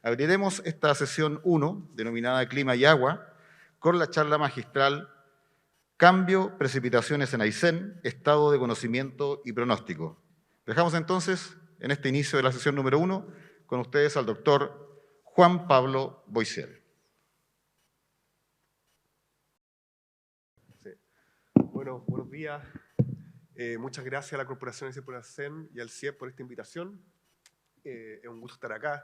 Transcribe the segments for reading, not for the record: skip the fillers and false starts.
Abriremos esta sesión 1, denominada Clima y Agua, con la charla magistral Cambio, precipitaciones en Aysén, estado de conocimiento y pronóstico. Dejamos entonces, en este inicio de la sesión número 1, con ustedes al doctor Juan Pablo Boisier. Sí. Bueno, buenos días. Muchas gracias a la Corporación por Aysén y al CIEP por esta invitación. Es un gusto estar acá.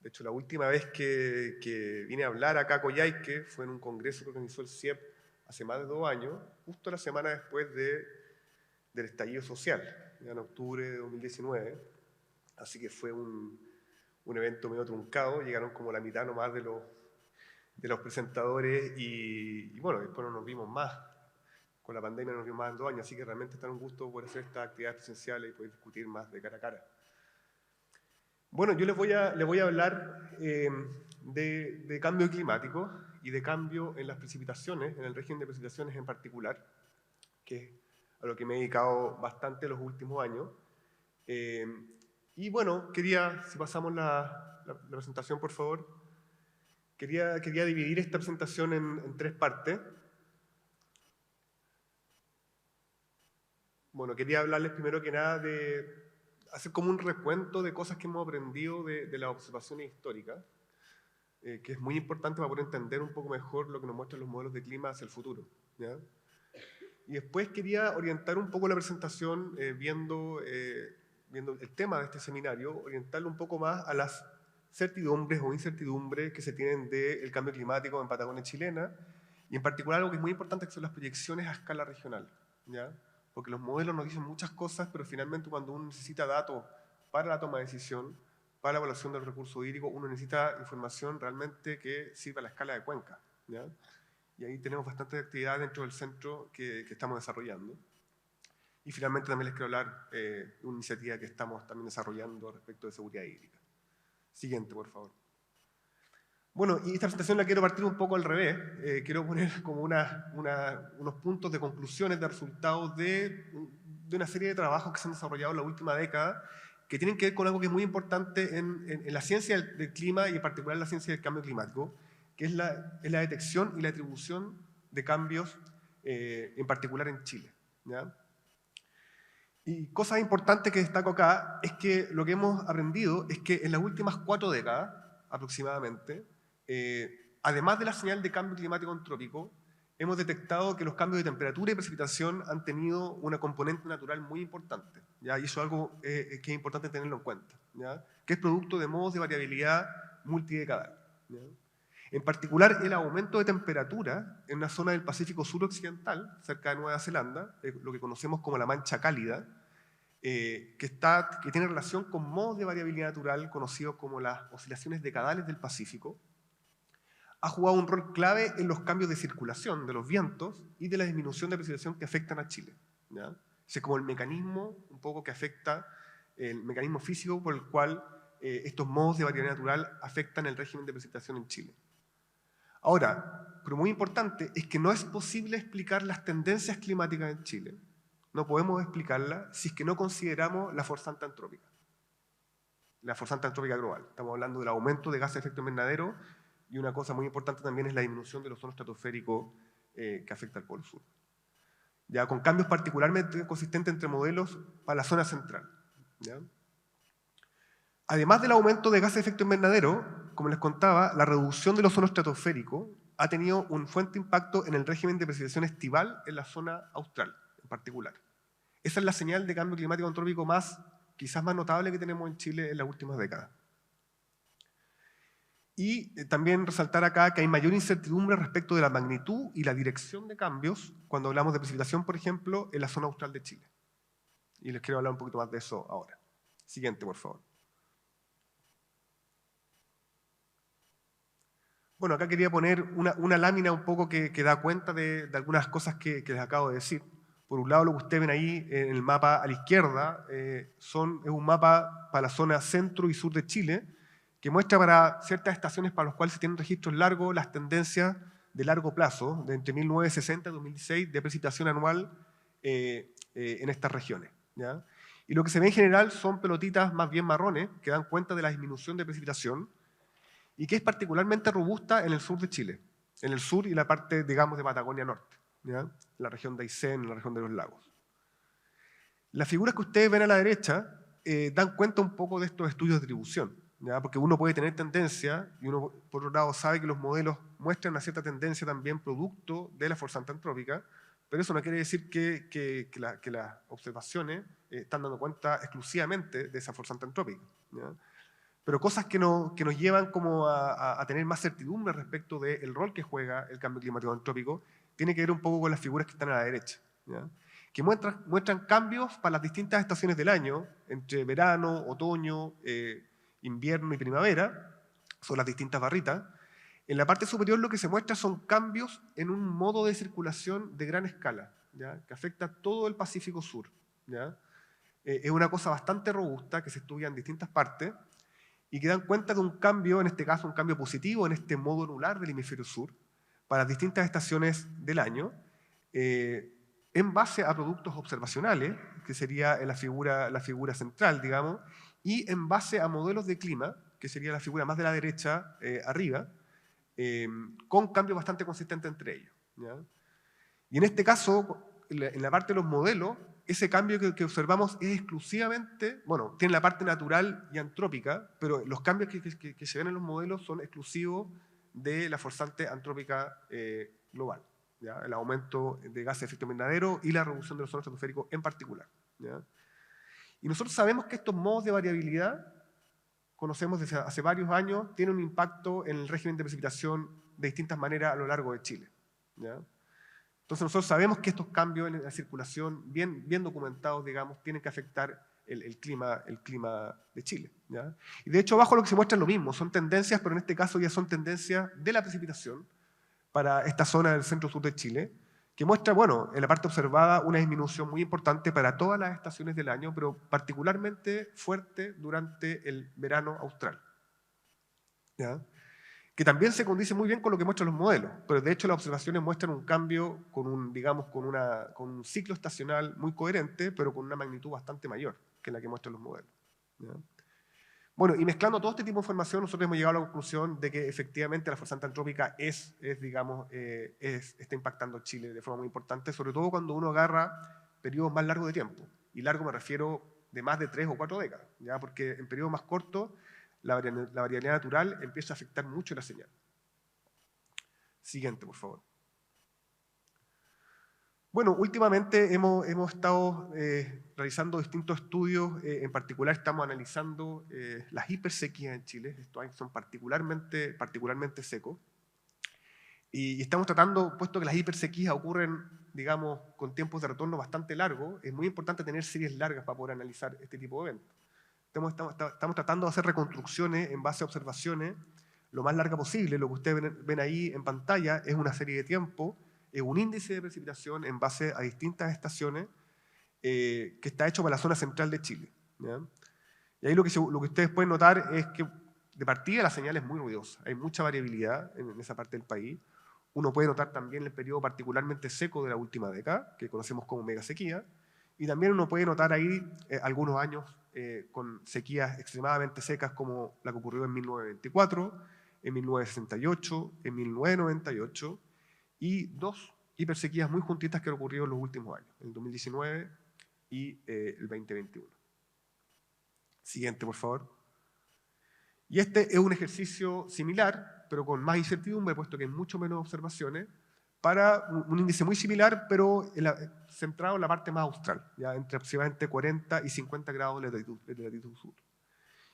De hecho, la última vez que vine a hablar acá a Coyhaique fue en un congreso que organizó el CIEP hace más de 2 años, justo la semana después del estallido social, ya en octubre de 2019. Así que fue un evento medio truncado, llegaron como la mitad nomás de los presentadores y bueno, después no nos vimos más. Con la pandemia no nos vimos más en 2 años, así que realmente está un gusto poder hacer estas actividades presenciales y poder discutir más de cara a cara. Bueno, yo les voy a hablar de cambio climático y de cambio en las precipitaciones, en el régimen de precipitaciones en particular, que es a lo que me he dedicado bastante los últimos años. Y bueno, si pasamos la presentación, por favor, quería dividir esta presentación en 3 partes. Bueno, quería hablarles primero que nada de hacer como un recuento de cosas que hemos aprendido de las observaciones históricas, que es muy importante para poder entender un poco mejor lo que nos muestran los modelos de clima hacia el futuro, ¿ya? Y después quería orientar un poco la presentación viendo el tema de este seminario, orientarlo un poco más a las certidumbres o incertidumbres que se tienen del cambio climático en Patagonia chilena, y en particular algo que es muy importante, que son las proyecciones a escala regional, ¿ya? Porque los modelos nos dicen muchas cosas, pero finalmente cuando uno necesita datos para la toma de decisión, para la evaluación del recurso hídrico, uno necesita información realmente que sirva a la escala de cuenca, ¿ya? Y ahí tenemos bastante actividad dentro del centro que estamos desarrollando. Y finalmente también les quiero hablar de una iniciativa que estamos también desarrollando respecto de seguridad hídrica. Siguiente, por favor. Bueno, y esta presentación la quiero partir un poco al revés. Quiero poner como unos puntos de conclusiones, de resultados de una serie de trabajos que se han desarrollado en la última década, que tienen que ver con algo que es muy importante en la ciencia del clima y en particular en la ciencia del cambio climático, que es la detección y la atribución de cambios, en particular en Chile, ¿ya? Y cosas importantes que destaco acá es que lo que hemos aprendido es que en las últimas 4 décadas, aproximadamente, además de la señal de cambio climático antrópico, hemos detectado que los cambios de temperatura y precipitación han tenido una componente natural muy importante, ¿ya? Y eso es algo que es importante tenerlo en cuenta, ¿ya? Que es producto de modos de variabilidad multidecadal, ¿ya? En particular, el aumento de temperatura en una zona del Pacífico suroccidental, cerca de Nueva Zelanda, lo que conocemos como la mancha cálida, que tiene relación con modos de variabilidad natural conocidos como las oscilaciones decadales del Pacífico, ha jugado un rol clave en los cambios de circulación de los vientos y de la disminución de precipitación que afectan a Chile, ¿ya? Ese es como el mecanismo un poco que afecta, el mecanismo físico por el cual estos modos de variabilidad natural afectan el régimen de precipitación en Chile. Ahora, pero muy importante, es que no es posible explicar las tendencias climáticas en Chile. No podemos explicarlas si es que no consideramos la forzante antrópica. La forzante antrópica global. Estamos hablando del aumento de gases de efecto invernadero y una cosa muy importante también es la disminución del ozono estratosférico que afecta al Polo Sur. Ya con cambios particularmente consistentes entre modelos para la zona central, ¿ya? Además del aumento de gases de efecto invernadero, como les contaba, la reducción del ozono estratosférico ha tenido un fuerte impacto en el régimen de precipitación estival en la zona austral, en particular. Esa es la señal de cambio climático antrópico quizás más notable que tenemos en Chile en las últimas décadas. Y también resaltar acá que hay mayor incertidumbre respecto de la magnitud y la dirección de cambios cuando hablamos de precipitación, por ejemplo, en la zona austral de Chile. Y les quiero hablar un poquito más de eso ahora. Siguiente, por favor. Bueno, acá quería poner una lámina un poco que da cuenta de algunas cosas que les acabo de decir. Por un lado, lo que ustedes ven ahí en el mapa a la izquierda es un mapa para la zona centro y sur de Chile, que muestra para ciertas estaciones para las cuales se tienen registros largos las tendencias de largo plazo, de entre 1960 y 2016, de precipitación anual en estas regiones, ¿ya? Y lo que se ve en general son pelotitas más bien marrones, que dan cuenta de la disminución de precipitación, y que es particularmente robusta en el sur de Chile, en el sur y la parte, digamos, de Patagonia Norte, ¿ya? La región de Aysén, la región de los lagos. Las figuras que ustedes ven a la derecha dan cuenta un poco de estos estudios de distribución, ¿ya? Porque uno puede tener tendencia, y uno, por otro lado, sabe que los modelos muestran una cierta tendencia también producto de la forzante antrópica, pero eso no quiere decir que las observaciones están dando cuenta exclusivamente de esa forzante antrópica, ¿ya? Pero cosas que nos llevan como a tener más certidumbre respecto del rol que juega el cambio climático antrópico, tiene que ver un poco con las figuras que están a la derecha, ¿ya? Que muestran cambios para las distintas estaciones del año, entre verano, otoño, invierno y primavera, son las distintas barritas. En la parte superior lo que se muestra son cambios en un modo de circulación de gran escala, ¿ya? Que afecta todo el Pacífico Sur, ¿ya? Es una cosa bastante robusta que se estudia en distintas partes y que dan cuenta de un cambio, en este caso un cambio positivo en este modo anular del hemisferio sur, para las distintas estaciones del año, en base a productos observacionales, que sería la figura central, digamos, y en base a modelos de clima, que sería la figura más de la derecha arriba, con cambios bastante consistentes entre ellos, ¿ya? Y en este caso, en la parte de los modelos, ese cambio que observamos es exclusivamente, bueno, tiene la parte natural y antrópica, pero los cambios que se ven en los modelos son exclusivos de la forzante antrópica global, ¿ya? El aumento de gases de efecto invernadero y la reducción del ozono estratosférico en particular, ¿ya? Y nosotros sabemos que estos modos de variabilidad, conocemos desde hace varios años, tienen un impacto en el régimen de precipitación de distintas maneras a lo largo de Chile, ¿ya? Entonces nosotros sabemos que estos cambios en la circulación, bien documentados, digamos, tienen que afectar el clima de Chile, ¿ya? Y de hecho abajo lo que se muestra es lo mismo, son tendencias, pero en este caso ya son tendencias de la precipitación para esta zona del centro-sur de Chile, que muestra, bueno, en la parte observada una disminución muy importante para todas las estaciones del año, pero particularmente fuerte durante el verano austral, ¿ya? Que también se condice muy bien con lo que muestran los modelos, pero de hecho las observaciones muestran un cambio con un ciclo estacional muy coherente, pero con una magnitud bastante mayor que la que muestran los modelos, ¿ya? Bueno, y mezclando todo este tipo de información, nosotros hemos llegado a la conclusión de que efectivamente la forzante antrópica está impactando Chile de forma muy importante, sobre todo cuando uno agarra periodos más largos de tiempo. Y largo me refiero de más de 3 o 4 décadas, ¿ya? Porque en periodos más cortos la variabilidad natural empieza a afectar mucho la señal. Siguiente, por favor. Bueno, últimamente hemos estado realizando distintos estudios, en particular estamos analizando las hipersequías en Chile, estos años son particularmente secos, y estamos tratando, puesto que las hipersequías ocurren, digamos, con tiempos de retorno bastante largos, es muy importante tener series largas para poder analizar este tipo de eventos. Estamos tratando de hacer reconstrucciones en base a observaciones lo más larga posible. Lo que ustedes ven ahí en pantalla es una serie de tiempo, es un índice de precipitación en base a distintas estaciones que está hecho para la zona central de Chile, ¿ya? Y ahí lo que ustedes pueden notar es que de partida la señal es muy ruidosa, hay mucha variabilidad en esa parte del país. Uno puede notar también el periodo particularmente seco de la última década, que conocemos como megasequía, y también uno puede notar ahí algunos años con sequías extremadamente secas como la que ocurrió en 1924, en 1968, en 1998 y 2 hipersequías muy juntitas que han ocurrido en los últimos años, en el 2019 y el 2021. Siguiente, por favor. Y este es un ejercicio similar, pero con más incertidumbre, puesto que hay mucho menos observaciones, para un índice muy similar, pero centrado en la parte más austral, ya entre aproximadamente 40 y 50 grados de latitud sur.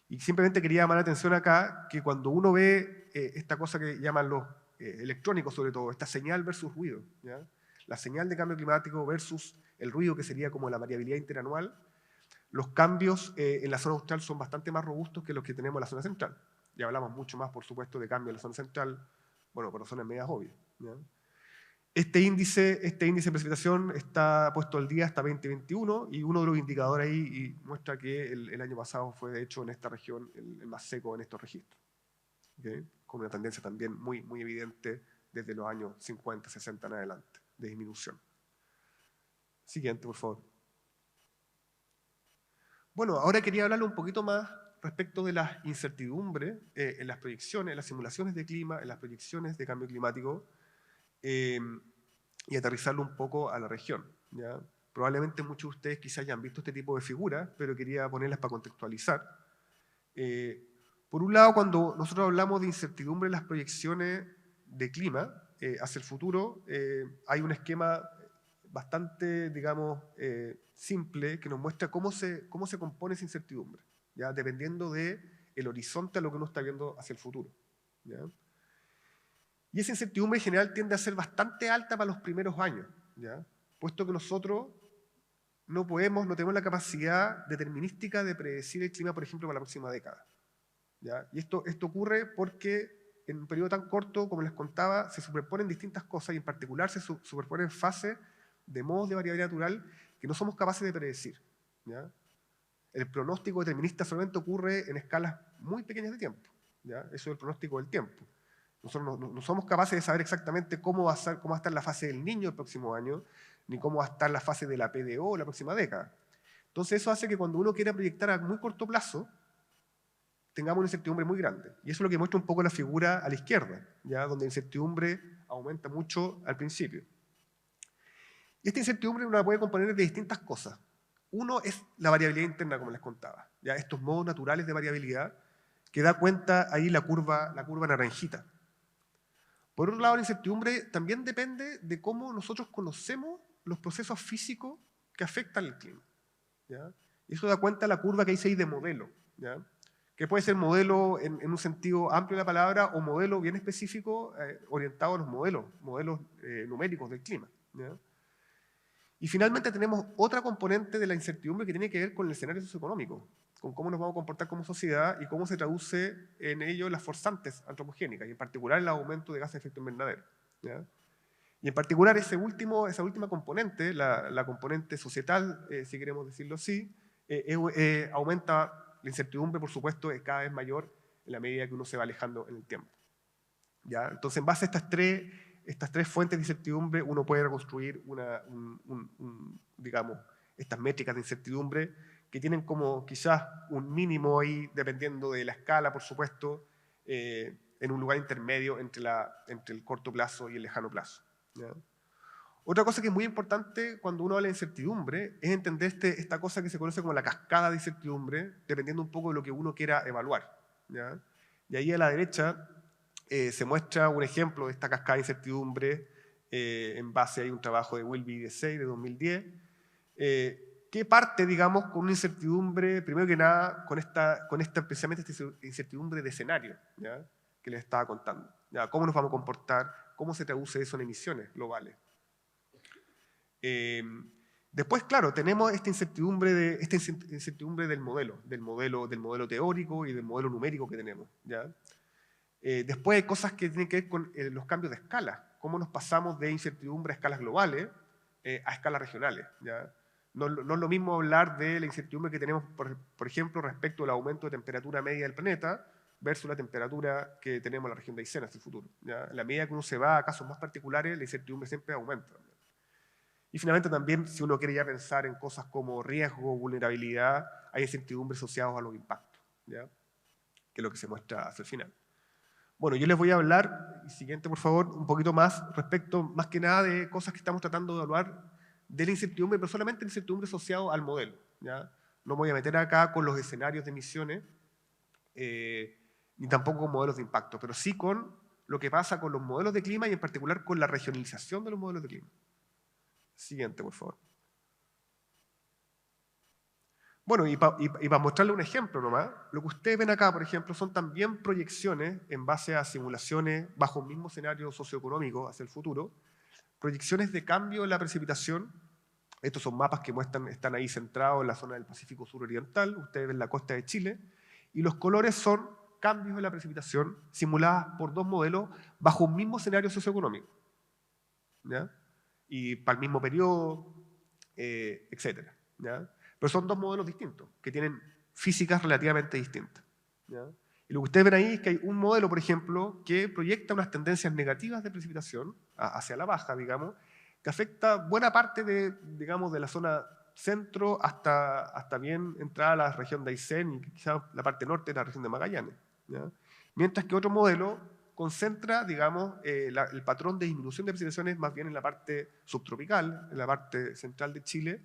Y simplemente quería llamar la atención acá que cuando uno ve esta cosa que llaman los electrónicos, sobre todo, esta señal versus ruido, ¿ya? La señal de cambio climático versus el ruido, que sería como la variabilidad interanual, los cambios en la zona austral son bastante más robustos que los que tenemos en la zona central. Ya hablamos mucho más, por supuesto, de cambio en la zona central, bueno, por razones medias obvias, ¿ya? Este índice de precipitación está puesto al día hasta 2021 y uno de los indicadores ahí muestra que el año pasado fue, de hecho, en esta región el más seco en estos registros, ¿okay? Con una tendencia también muy evidente desde los años 50, 60 en adelante, de disminución. Siguiente, por favor. Bueno, ahora quería hablarle un poquito más respecto de las incertidumbres en las proyecciones, en las simulaciones de clima, en las proyecciones de cambio climático, y aterrizarlo un poco a la región, ¿ya? Probablemente muchos de ustedes quizás hayan visto este tipo de figuras, pero quería ponerlas para contextualizar. Por un lado, cuando nosotros hablamos de incertidumbre en las proyecciones de clima hacia el futuro, hay un esquema bastante, digamos, simple que nos muestra cómo se compone esa incertidumbre, ¿ya? Dependiendo del horizonte a lo que uno está viendo hacia el futuro, ¿ya? Y esa incertidumbre en general tiende a ser bastante alta para los primeros años, ¿ya? Puesto que nosotros no tenemos la capacidad determinística de predecir el clima, por ejemplo, para la próxima década, ¿ya? Y esto ocurre porque en un periodo tan corto, como les contaba, se superponen distintas cosas y en particular se superponen fases de modos de variabilidad natural que no somos capaces de predecir, ¿ya? El pronóstico determinista solamente ocurre en escalas muy pequeñas de tiempo, ¿ya? Eso es el pronóstico del tiempo. Nosotros no somos capaces de saber exactamente cómo va a estar la fase del Niño el próximo año, ni cómo va a estar la fase de la PDO la próxima década. Entonces eso hace que cuando uno quiera proyectar a muy corto plazo, tengamos una incertidumbre muy grande. Y eso es lo que muestra un poco la figura a la izquierda, ¿ya? Donde la incertidumbre aumenta mucho al principio. Y esta incertidumbre uno la puede componer de distintas cosas. Uno es la variabilidad interna, como les contaba, ¿ya? Estos modos naturales de variabilidad que da cuenta ahí la curva naranjita. Por otro lado, la incertidumbre también depende de cómo nosotros conocemos los procesos físicos que afectan el clima, ¿ya? Y eso da cuenta la curva que dice ahí de modelo, ¿ya? Que puede ser modelo en un sentido amplio de la palabra o modelo bien específico orientado a los modelos numéricos del clima, ¿ya? Y finalmente tenemos otra componente de la incertidumbre que tiene que ver con el escenario socioeconómico, con cómo nos vamos a comportar como sociedad y cómo se traduce en ello las forzantes antropogénicas, y en particular el aumento de gases de efecto invernadero, ¿ya? Y en particular esa última componente, la componente societal, si queremos decirlo así, aumenta la incertidumbre, por supuesto, es cada vez mayor en la medida que uno se va alejando en el tiempo, ¿ya? Entonces, en base a estas tres fuentes de incertidumbre, uno puede reconstruir digamos, estas métricas de incertidumbre que tienen como quizás un mínimo ahí, dependiendo de la escala, por supuesto, en un lugar intermedio entre el corto plazo y el lejano plazo, ¿ya? Otra cosa que es muy importante cuando uno habla de incertidumbre es entender esta cosa que se conoce como la cascada de incertidumbre, dependiendo un poco de lo que uno quiera evaluar, ¿ya? Y ahí a la derecha se muestra un ejemplo de esta cascada de incertidumbre en base a un trabajo de Wilby y de Say de 2010, que parte, digamos, con una incertidumbre, primero que nada, precisamente esta incertidumbre de escenario, ¿ya? Que les estaba contando, ¿ya? Cómo nos vamos a comportar, cómo se traduce eso en emisiones globales. Después, claro, tenemos esta incertidumbre del modelo teórico y del modelo numérico que tenemos, ¿ya? Después hay cosas que tienen que ver con los cambios de escala, cómo nos pasamos de incertidumbre a escalas globales a escalas regionales, ¿ya? No es lo mismo hablar de la incertidumbre que tenemos, por ejemplo, respecto al aumento de temperatura media del planeta versus la temperatura que tenemos en la región de Aysén hacia el futuro, ¿ya? En la medida que uno se va a casos más particulares, la incertidumbre siempre aumenta. Y finalmente también, si uno quiere ya pensar en cosas como riesgo, vulnerabilidad, hay incertidumbres asociados a los impactos, ¿ya? Que es lo que se muestra hacia el final. Bueno, yo les voy a hablar, siguiente por favor, un poquito más respecto, más que nada, de cosas que estamos tratando de evaluar de la incertidumbre, pero solamente la incertidumbre asociada al modelo, ¿ya? No me voy a meter acá con los escenarios de emisiones, ni tampoco con modelos de impacto, pero sí con lo que pasa con los modelos de clima y en particular con la regionalización de los modelos de clima. Siguiente, por favor. Bueno, y para mostrarle un ejemplo nomás, lo que ustedes ven acá, por ejemplo, son también proyecciones en base a simulaciones bajo el mismo escenario socioeconómico hacia el futuro, proyecciones de cambio en la precipitación. Estos son mapas que están ahí centrados en la zona del Pacífico suroriental, ustedes ven la costa de Chile, y los colores son cambios en la precipitación simuladas por dos modelos bajo un mismo escenario socioeconómico, ¿ya? Y para el mismo periodo, etcétera, ¿ya? Pero son dos modelos distintos, que tienen físicas relativamente distintas, ¿ya? Y lo que ustedes ven ahí es que hay un modelo, por ejemplo, que proyecta unas tendencias negativas de precipitación, hacia la baja, digamos, que afecta buena parte de la zona centro hasta bien entrada a la región de Aysén y quizás la parte norte de la región de Magallanes, ¿ya? Mientras que otro modelo concentra, digamos, el patrón de disminución de precipitaciones más bien en la parte subtropical, en la parte central de Chile,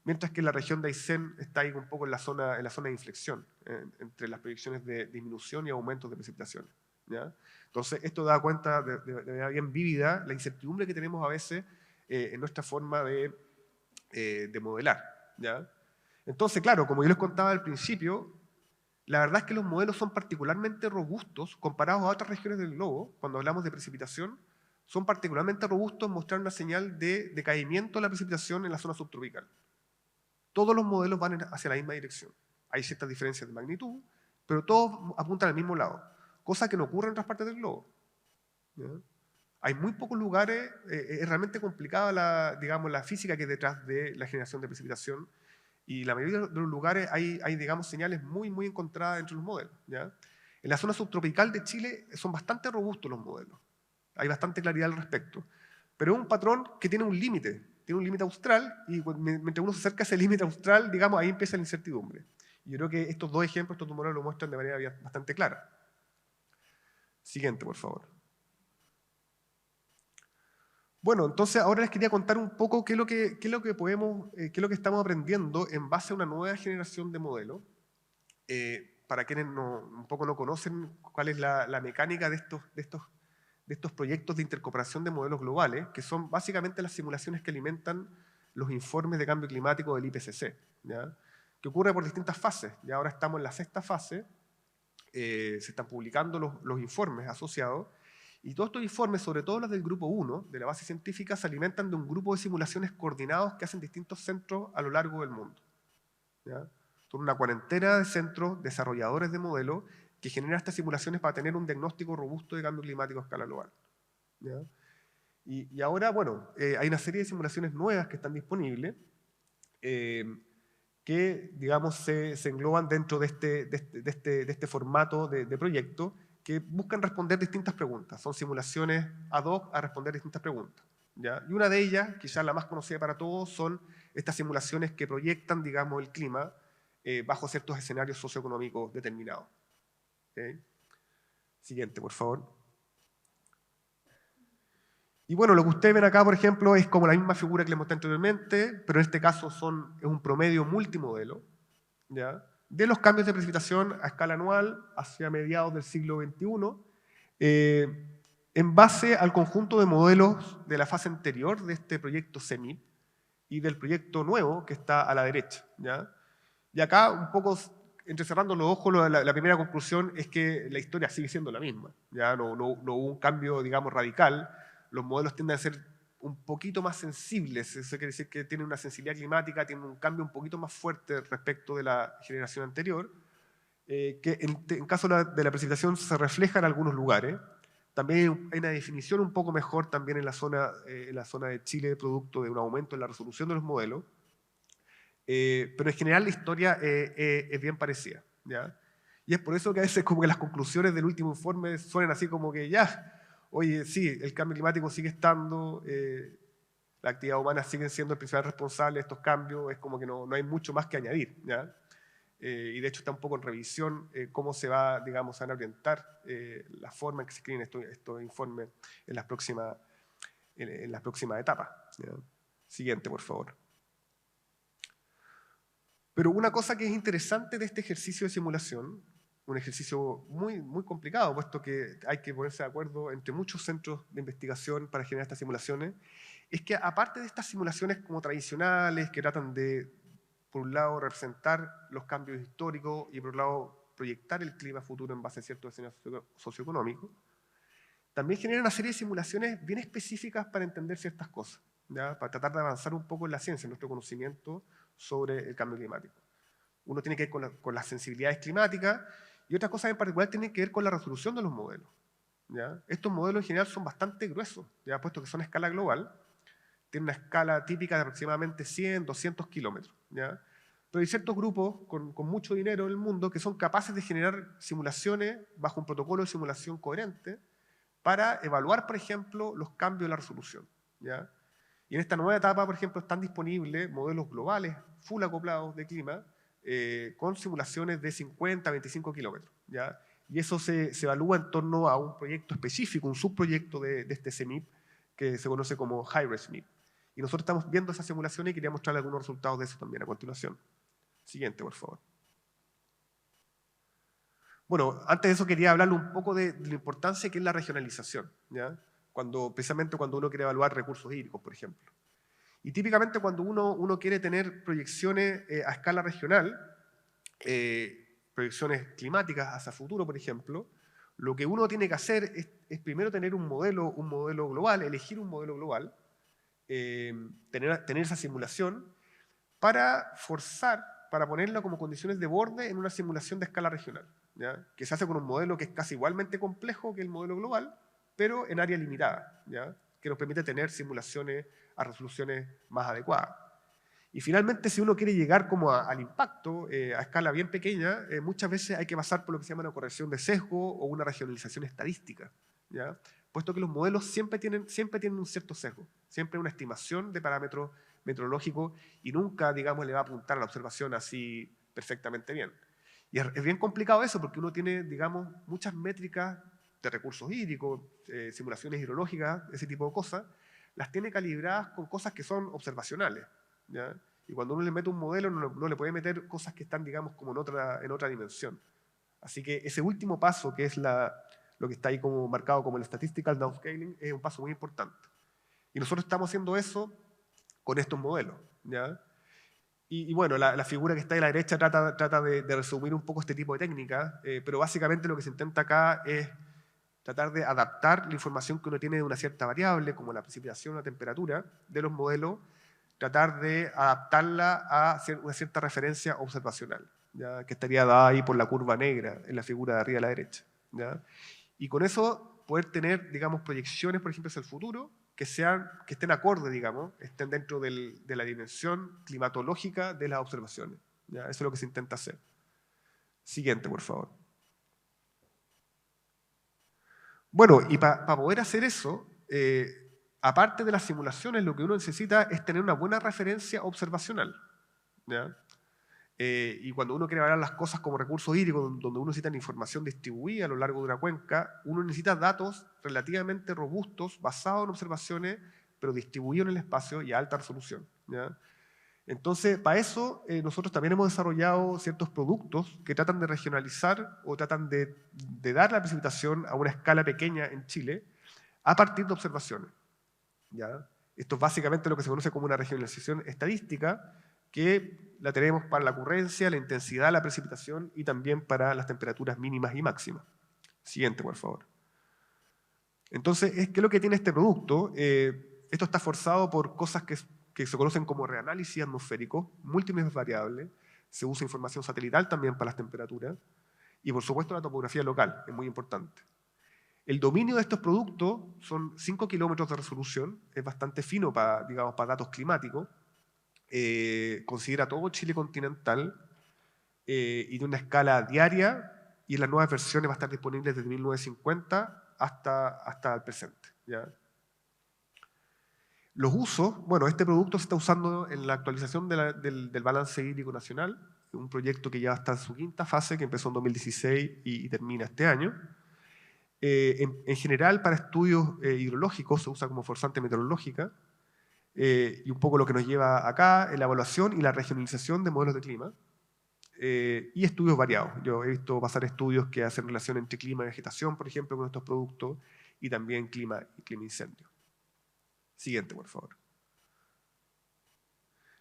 mientras que la región de Aysén está ahí un poco en la zona de inflexión, entre las proyecciones de disminución y aumentos de precipitaciones, ¿ya? Entonces, esto da cuenta de manera bien vívida la incertidumbre que tenemos a veces en nuestra forma de modelar, ¿ya? Entonces, claro, como yo les contaba al principio, la verdad es que los modelos son particularmente robustos comparados a otras regiones del globo. Cuando hablamos de precipitación, son particularmente robustos en mostrar una señal de decaimiento de la precipitación en la zona subtropical. Todos los modelos van hacia la misma dirección. Hay ciertas diferencias de magnitud, pero todos apuntan al mismo lado, cosa que no ocurre en otras partes del globo, ¿ya? Hay muy pocos lugares, es realmente complicada digamos, la física que hay detrás de la generación de precipitación, y la mayoría de los lugares hay digamos, señales muy, muy encontradas entre los modelos, ¿ya? En la zona subtropical de Chile son bastante robustos los modelos, hay bastante claridad al respecto, pero es un patrón que tiene un límite austral, y mientras uno se acerca a ese límite austral, digamos, ahí empieza la incertidumbre. Y yo creo que estos dos ejemplos, estos dos modelos lo muestran de manera bastante clara. Siguiente, por favor. Bueno, entonces ahora les quería contar un poco qué es lo que estamos aprendiendo en base a una nueva generación de modelos. Para quienes un poco no conocen cuál es la mecánica de estos proyectos de intercooperación de modelos globales, que son básicamente las simulaciones que alimentan los informes de cambio climático del IPCC, ¿ya? Que ocurre por distintas fases. Ya ahora estamos en la sexta fase, se están publicando los informes asociados, y todos estos informes, sobre todo los del grupo 1, de la base científica, se alimentan de un grupo de simulaciones coordinados que hacen distintos centros a lo largo del mundo, ¿ya? Son una cuarentena de centros desarrolladores de modelos que generan estas simulaciones para tener un diagnóstico robusto de cambio climático a escala global, ¿ya? Y ahora, bueno, hay una serie de simulaciones nuevas que están disponibles, que, digamos, se engloban dentro de este formato de proyecto, que buscan responder distintas preguntas. Son simulaciones ad hoc a responder distintas preguntas, ¿ya? Y una de ellas, quizás la más conocida para todos, son estas simulaciones que proyectan, digamos, el clima bajo ciertos escenarios socioeconómicos determinados. ¿Okay? Siguiente, por favor. Y bueno, lo que ustedes ven acá, por ejemplo, es como la misma figura que les mostré anteriormente, pero en este caso es un promedio multimodelo, ¿ya? De los cambios de precipitación a escala anual hacia mediados del siglo XXI, en base al conjunto de modelos de la fase anterior de este proyecto CEMIP y del proyecto nuevo que está a la derecha, ¿ya? Y acá, un poco entrecerrando los ojos, la primera conclusión es que la historia sigue siendo la misma, ¿ya? No hubo un cambio, digamos, radical. Los modelos tienden a ser un poquito más sensibles, eso quiere decir que tienen una sensibilidad climática, tienen un cambio un poquito más fuerte respecto de la generación anterior, que en caso de la precipitación se refleja en algunos lugares. También hay una definición un poco mejor también en la zona de Chile, producto de un aumento en la resolución de los modelos. Pero en general la historia es bien parecida, ¿ya? Y es por eso que a veces como que las conclusiones del último informe suenan así como que ya, oye, sí, el cambio climático sigue estando, la actividad humana sigue siendo el principal responsable de estos cambios, es como que no hay mucho más que añadir, ¿ya? Y de hecho está un poco en revisión cómo se va, digamos, a orientar la forma en que se escriben estos informes en las próximas etapas, ¿ya? Siguiente, por favor. Pero una cosa que es interesante de este ejercicio de simulación, un ejercicio muy, muy complicado, puesto que hay que ponerse de acuerdo entre muchos centros de investigación para generar estas simulaciones, es que aparte de estas simulaciones como tradicionales, que tratan de, por un lado, representar los cambios históricos y por otro lado, proyectar el clima futuro en base a ciertos escenarios socioeconómicos, también generan una serie de simulaciones bien específicas para entender ciertas cosas, ¿ya? Para tratar de avanzar un poco en la ciencia, en nuestro conocimiento sobre el cambio climático. Uno tiene que ver con las sensibilidades climáticas y otras cosas en particular tienen que ver con la resolución de los modelos, ¿ya? Estos modelos en general son bastante gruesos, ¿ya? Puesto que son a escala global, tienen una escala típica de aproximadamente 100, 200 kilómetros, ¿ya? Pero hay ciertos grupos con mucho dinero en el mundo que son capaces de generar simulaciones bajo un protocolo de simulación coherente para evaluar, por ejemplo, los cambios en la resolución, ¿ya? Y en esta nueva etapa, por ejemplo, están disponibles modelos globales, full acoplados de clima, con simulaciones de 50 a 25 kilómetros, ¿ya? Y eso se evalúa en torno a un proyecto específico, un subproyecto de este CMIP, que se conoce como High-Res MIP. Y nosotros estamos viendo esas simulaciones y quería mostrarles algunos resultados de eso también a continuación. Siguiente, por favor. Bueno, antes de eso quería hablarle un poco de la importancia que es la regionalización, ¿ya? Precisamente cuando uno quiere evaluar recursos hídricos, por ejemplo. Y típicamente cuando uno quiere tener proyecciones a escala regional, proyecciones climáticas hacia futuro, por ejemplo, lo que uno tiene que hacer es primero tener un modelo global, elegir un modelo global, tener esa simulación para ponerla como condiciones de borde en una simulación de escala regional, ¿ya? Que se hace con un modelo que es casi igualmente complejo que el modelo global, pero en área limitada, ¿ya? Que nos permite tener simulaciones a resoluciones más adecuadas. Y finalmente, si uno quiere llegar como al impacto a escala bien pequeña, muchas veces hay que pasar por lo que se llama una corrección de sesgo o una regionalización estadística, ¿ya? Puesto que los modelos siempre tienen un cierto sesgo, siempre una estimación de parámetros meteorológicos y nunca, digamos, le va a apuntar a la observación así perfectamente bien. Y es bien complicado eso porque uno tiene, digamos, muchas métricas de recursos hídricos, simulaciones hidrológicas, ese tipo de cosas, las tiene calibradas con cosas que son observacionales, ¿ya? Y cuando uno le mete un modelo, no le puede meter cosas que están, digamos, como en otra dimensión. Así que ese último paso, que es lo que está ahí como marcado como el statistical downscaling, es un paso muy importante. Y nosotros estamos haciendo eso con estos modelos, ¿ya? Y bueno, la figura que está ahí a la derecha trata de resumir un poco este tipo de técnicas, pero básicamente lo que se intenta acá es tratar de adaptar la información que uno tiene de una cierta variable, como la precipitación o la temperatura, de los modelos, tratar de adaptarla a una cierta referencia observacional, ¿ya? Que estaría dada ahí por la curva negra en la figura de arriba a la derecha, ¿ya? Y con eso poder tener, digamos, proyecciones, por ejemplo, hacia el futuro, que estén acordes, digamos, estén dentro de la dimensión climatológica de las observaciones, ¿ya? Eso es lo que se intenta hacer. Siguiente, por favor. Bueno, y para poder hacer eso, aparte de las simulaciones, lo que uno necesita es tener una buena referencia observacional, ¿ya? Y cuando uno quiere evaluar las cosas como recursos hídricos, donde uno necesita información distribuida a lo largo de una cuenca, uno necesita datos relativamente robustos, basados en observaciones, pero distribuidos en el espacio y a alta resolución, ¿ya? Entonces, para eso, nosotros también hemos desarrollado ciertos productos que tratan de regionalizar o tratan de dar la precipitación a una escala pequeña en Chile a partir de observaciones, ¿ya? Esto es básicamente lo que se conoce como una regionalización estadística, que la tenemos para la ocurrencia, la intensidad de la precipitación y también para las temperaturas mínimas y máximas. Siguiente, por favor. Entonces, ¿qué es lo que tiene este producto? Esto está forzado por cosas que se conocen como reanálisis atmosférico, múltiples variables, se usa información satelital también para las temperaturas, y por supuesto la topografía local, es muy importante. El dominio de estos productos son 5 kilómetros de resolución, es bastante fino para datos climáticos, considera todo Chile continental y de una escala diaria, y en las nuevas versiones va a estar disponible desde 1950 hasta el presente, ¿ya? Los usos, bueno, este producto se está usando en la actualización del balance hídrico nacional, un proyecto que ya está en su quinta fase, que empezó en 2016 y termina este año. En general, para estudios hidrológicos se usa como forzante meteorológica, y un poco lo que nos lleva acá es la evaluación y la regionalización de modelos de clima, y estudios variados. Yo he visto pasar estudios que hacen relación entre clima y vegetación, por ejemplo, con estos productos, y también clima incendio. Siguiente, por favor.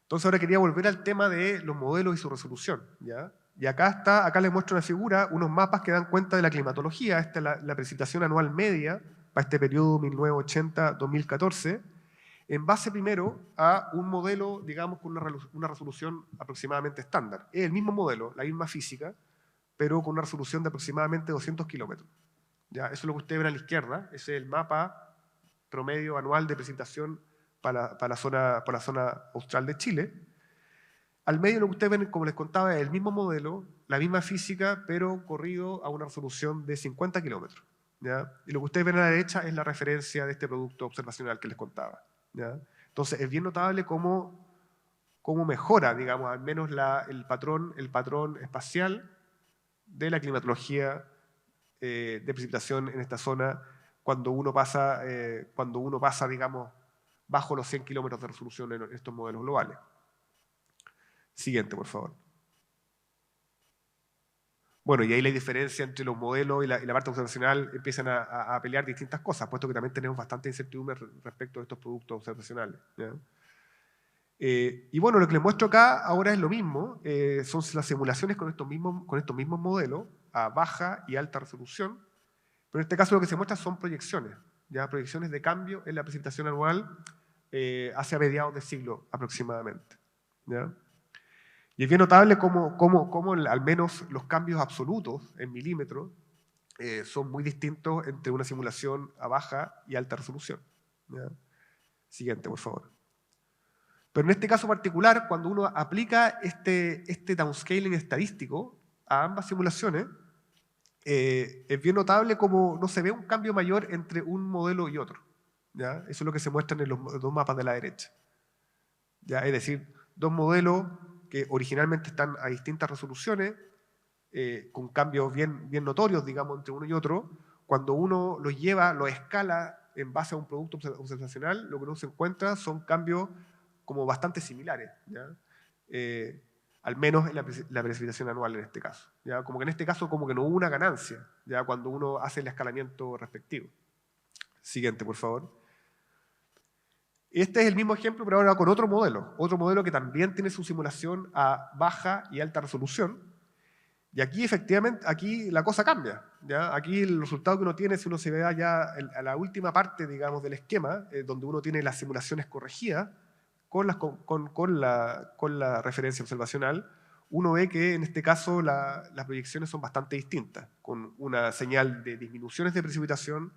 Entonces ahora quería volver al tema de los modelos y su resolución, ¿ya? Y acá les muestro una figura, unos mapas que dan cuenta de la climatología. Esta es la precipitación anual media para este periodo 1980-2014, en base primero a un modelo, digamos, con una resolución aproximadamente estándar. Es el mismo modelo, la misma física, pero con una resolución de aproximadamente 200 kilómetros. ¿Ya? Eso es lo que ustedes ven a la izquierda, ese es el mapa promedio anual de precipitación para la zona austral de Chile. Al medio lo que ustedes ven, como les contaba, es el mismo modelo, la misma física, pero corrido a una resolución de 50 kilómetros, ¿ya? Y lo que ustedes ven a la derecha es la referencia de este producto observacional que les contaba, ¿ya? Entonces, es bien notable cómo mejora, digamos, al menos el patrón espacial de la climatología de precipitación en esta zona cuando uno pasa, digamos, bajo los 100 kilómetros de resolución en estos modelos globales. Siguiente, por favor. Bueno, y ahí la diferencia entre los modelos y la parte observacional empiezan a pelear distintas cosas, puesto que también tenemos bastante incertidumbre respecto a estos productos observacionales, ¿ya? Y bueno, lo que les muestro acá ahora es lo mismo, son las simulaciones con estos mismos modelos a baja y alta resolución, pero en este caso lo que se muestra son proyecciones, ¿ya? Proyecciones de cambio en la precipitación anual hacia mediados de siglo aproximadamente, ¿ya? Y es bien notable cómo al menos los cambios absolutos en milímetros son muy distintos entre una simulación a baja y alta resolución, ¿ya? Siguiente, por favor. Pero en este caso particular, cuando uno aplica este downscaling estadístico a ambas simulaciones, es bien notable cómo no se ve un cambio mayor entre un modelo y otro, ¿ya? Eso es lo que se muestra en los dos mapas de la derecha, ¿ya? Es decir, dos modelos que originalmente están a distintas resoluciones, con cambios bien notorios, digamos, entre uno y otro. Cuando uno los escala en base a un producto observacional, lo que uno se encuentra son cambios como bastante similares, ¿ya? Al menos en la precipitación anual en este caso, ¿ya? Como que en este caso como que no hubo una ganancia, ¿ya? Cuando uno hace el escalamiento respectivo. Siguiente, por favor. Este es el mismo ejemplo, pero ahora con otro modelo que también tiene su simulación a baja y alta resolución. Y aquí efectivamente, aquí la cosa cambia, ¿ya? Aquí el resultado que uno tiene, si uno se ve ya a la última parte, digamos, del esquema, donde uno tiene las simulaciones corregidas con la referencia observacional, uno ve que en este caso las proyecciones son bastante distintas, con una señal de disminuciones de precipitación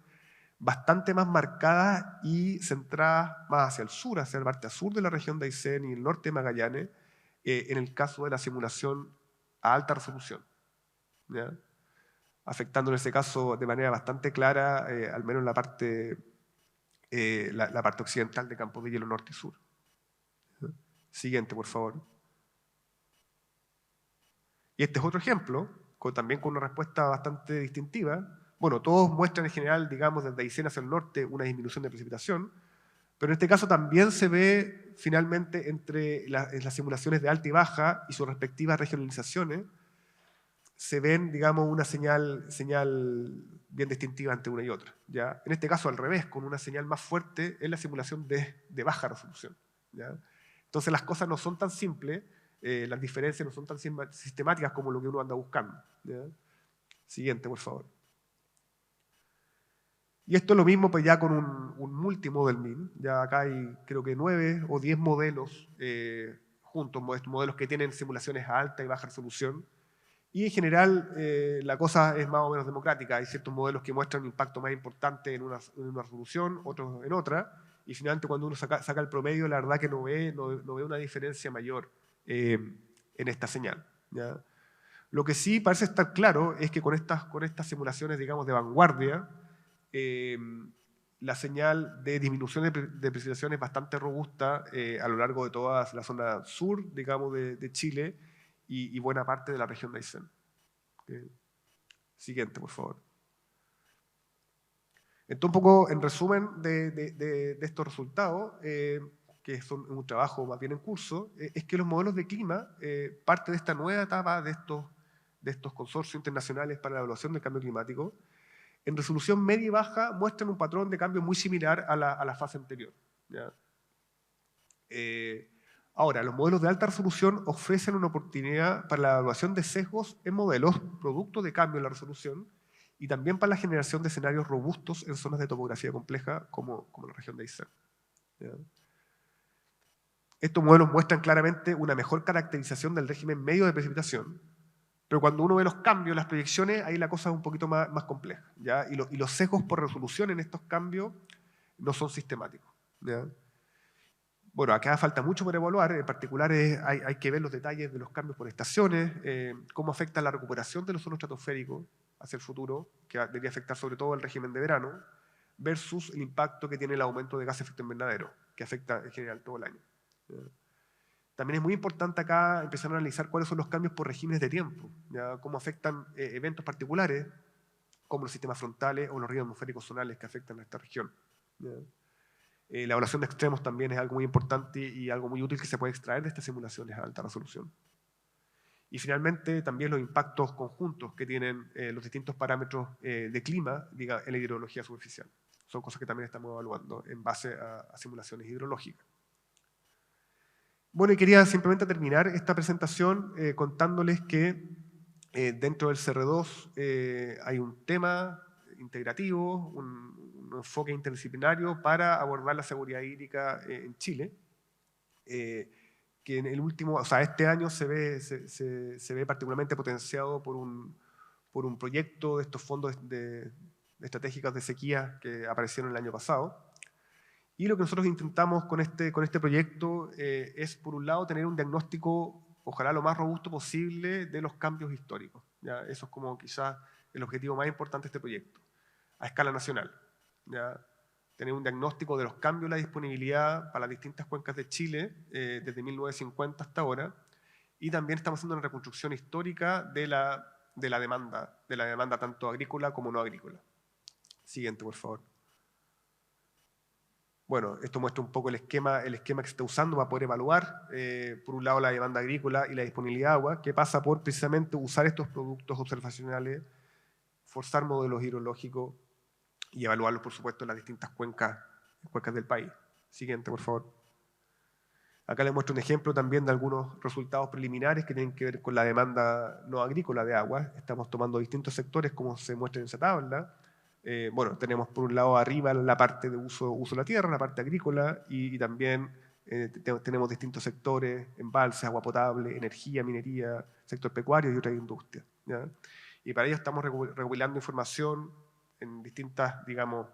bastante más marcadas y centradas más hacia el sur, hacia la parte sur de la región de Aysén y el norte de Magallanes, en el caso de la simulación a alta resolución, ¿ya? Afectando en ese caso de manera bastante clara, al menos la parte occidental de Campos de Hielo norte y sur. ¿Ya? Siguiente, por favor. Y este es otro ejemplo, también con una respuesta bastante distintiva. Bueno, todos muestran en general, digamos, desde Aysén hacia el norte una disminución de precipitación, pero en este caso también se ve finalmente en las simulaciones de alta y baja y sus respectivas regionalizaciones, se ven, digamos, una señal bien distintiva entre una y otra, ¿ya? En este caso al revés, con una señal más fuerte en la simulación de baja resolución, ¿ya? Entonces las cosas no son tan simples, las diferencias no son tan sistemáticas como lo que uno anda buscando, ¿ya? Siguiente, por favor. Y esto es lo mismo pues ya con un multimodel mean. Ya acá hay creo que 9 o 10 modelos juntos, modelos que tienen simulaciones a alta y baja resolución. Y en general la cosa es más o menos democrática. Hay ciertos modelos que muestran un impacto más importante en una resolución, otros en otra. Y finalmente cuando uno saca el promedio, la verdad que no ve una diferencia mayor en esta señal, ¿ya? Lo que sí parece estar claro es que con estas simulaciones, digamos, de vanguardia, la señal de disminución de precipitación es bastante robusta a lo largo de toda la zona sur, digamos, de Chile y buena parte de la región de Aysén. Siguiente, por favor. Entonces, un poco en resumen de estos resultados, que son un trabajo más bien en curso, es que los modelos de clima, parte de esta nueva etapa de estos consorcios internacionales para la evaluación del cambio climático, en resolución media y baja muestran un patrón de cambio muy similar a la fase anterior, ¿ya? Ahora, los modelos de alta resolución ofrecen una oportunidad para la evaluación de sesgos en modelos, producto de cambio en la resolución, y también para la generación de escenarios robustos en zonas de topografía compleja como la región de Aysén, ¿ya? Estos modelos muestran claramente una mejor caracterización del régimen medio de precipitación, pero cuando uno ve los cambios, las proyecciones, ahí la cosa es un poquito más compleja, ¿ya? Y los sesgos por resolución en estos cambios no son sistemáticos, ¿ya? Bueno, acá falta mucho por evaluar, en particular hay que ver los detalles de los cambios por estaciones, cómo afecta la recuperación de los suelos estratosféricos hacia el futuro, que debería afectar sobre todo el régimen de verano, versus el impacto que tiene el aumento de gases de efecto invernadero. que afecta en general todo el año. También es muy importante acá empezar a analizar cuáles son los cambios por regímenes de tiempo, ¿ya? Cómo afectan eventos particulares, como los sistemas frontales o los ríos atmosféricos zonales que afectan a esta región, ¿ya? La evaluación de extremos también es algo muy importante y algo muy útil que se puede extraer de estas simulaciones a alta resolución. Y finalmente, también los impactos conjuntos que tienen los distintos parámetros de clima en la hidrología superficial. Son cosas que también estamos evaluando en base a simulaciones hidrológicas. Bueno, y quería simplemente terminar esta presentación contándoles que dentro del CR2 hay un tema integrativo, un enfoque interdisciplinario para abordar la seguridad hídrica en Chile, que en el último, o sea, este año se ve particularmente potenciado por un proyecto de estos fondos estratégicos de sequía que aparecieron el año pasado. Y lo que nosotros intentamos con este proyecto es, por un lado, tener un diagnóstico, ojalá lo más robusto posible, de los cambios históricos, ¿ya? Eso es como quizás el objetivo más importante de este proyecto, a escala nacional, ¿ya? Tener un diagnóstico de los cambios en la disponibilidad para las distintas cuencas de Chile desde 1950 hasta ahora, y también estamos haciendo una reconstrucción histórica de la demanda tanto agrícola como no agrícola. Siguiente, por favor. Bueno, esto muestra un poco el esquema que se está usando para poder evaluar, por un lado, la demanda agrícola y la disponibilidad de agua, que pasa por precisamente usar estos productos observacionales, forzar modelos hidrológicos y evaluarlos, por supuesto, en las distintas cuencas del país. Siguiente, por favor. Acá les muestro un ejemplo también de algunos resultados preliminares que tienen que ver con la demanda no agrícola de agua. Estamos tomando distintos sectores, como se muestra en esa tabla. Bueno, tenemos por un lado arriba la parte de uso de la tierra, la parte agrícola, y también tenemos distintos sectores: embalses, agua potable, energía, minería, sector pecuario y otras industrias, ¿ya? Y para ello estamos recopilando información en distintas, digamos,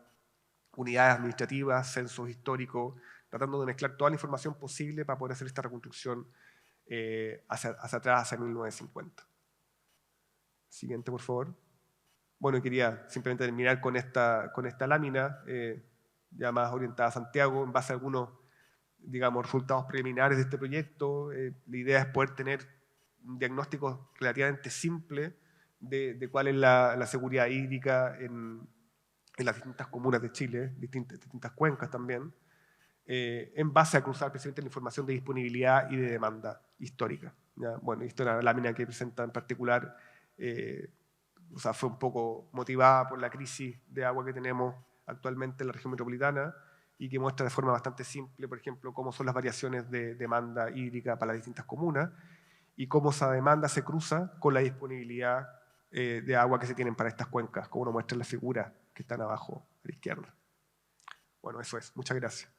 unidades administrativas, censos históricos, tratando de mezclar toda la información posible para poder hacer esta reconstrucción hacia atrás, hacia 1950. Siguiente, por favor. Bueno, quería simplemente terminar con esta lámina, ya más orientada a Santiago, en base a algunos, digamos, resultados preliminares de este proyecto. La idea es poder tener un diagnóstico relativamente simple de cuál es la seguridad hídrica en las distintas comunas de Chile, distintas cuencas también, en base a cruzar precisamente la información de disponibilidad y de demanda histórica, ¿ya? Bueno, esta es la lámina que presenta en particular. O sea, fue un poco motivada por la crisis de agua que tenemos actualmente en la región metropolitana y que muestra de forma bastante simple, por ejemplo, cómo son las variaciones de demanda hídrica para las distintas comunas y cómo esa demanda se cruza con la disponibilidad de agua que se tienen para estas cuencas, como nos muestra la figura que están abajo a la izquierda. Bueno, eso es. Muchas gracias.